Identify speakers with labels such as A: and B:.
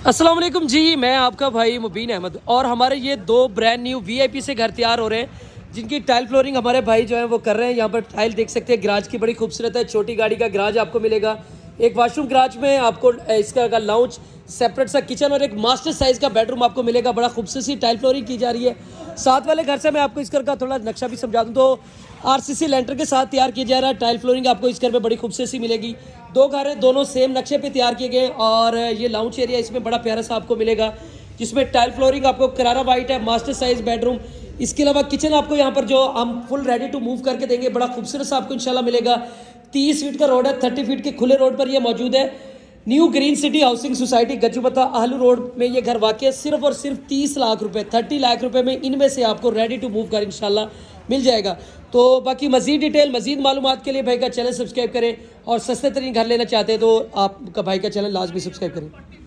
A: अस्सलाम वालेकुम जी, मैं आपका भाई मुबीन अहमद और हमारे ये दो ब्रांड न्यू वीआईपी से घर तैयार हो रहे हैं जिनकी टाइल फ्लोरिंग हमारे भाई जो है वो कर रहे हैं। यहाँ पर टाइल देख सकते हैं, गराज की बड़ी खूबसूरत है। छोटी गाड़ी का गराज आपको मिलेगा, एक वॉशरूम गराज में आपको इसका लाउंज, सेपरेट सा किचन और एक मास्टर साइज़ का बेडरूम आपको मिलेगा। बड़ा खूबसूरत सी टाइल फ्लोरिंग की जा रही है। साथ वाले घर से मैं आपको इस घर का थोड़ा नक्शा भी समझा दूँ तो आरसीसी लेंटर के साथ तैयार किया जा रहा है। टाइल फ्लोरिंग आपको इस घर में बड़ी खूबसूरत सी मिलेगी। दो घर हैं, दोनों सेम नक्शे पे तैयार किए गए और ये लाउंज एरिया इसमें बड़ा प्यारा सा आपको मिलेगा जिसमें टाइल फ्लोरिंग आपको करारा वाइट है, मास्टर साइज बेडरूम। इसके अलावा किचन आपको यहाँ पर जो हम फुल रेडी टू मूव करके देंगे, बड़ा खूबसूरत सा आपको इंशाल्लाह मिलेगा। 30 फीट का रोड है, 30 फीट के खुले रोड पर ये मौजूद है। New green city housing society Gajjupatta Ahlu road में ये घर वाक़ है। सिर्फ और सिर्फ 30 लाख रुपए, 30 लाख रुपए में इनमें से आपको रेडी टू मूव कर इंशाल्लाह मिल जाएगा। तो बाकी मजीद डिटेल, मजीद मालूमात के लिए भाई का चैनल सब्सक्राइब करें और सस्ते तरीन घर लेना चाहते हैं तो आपका भाई का चैनल लाजमी सब्सक्राइब करें।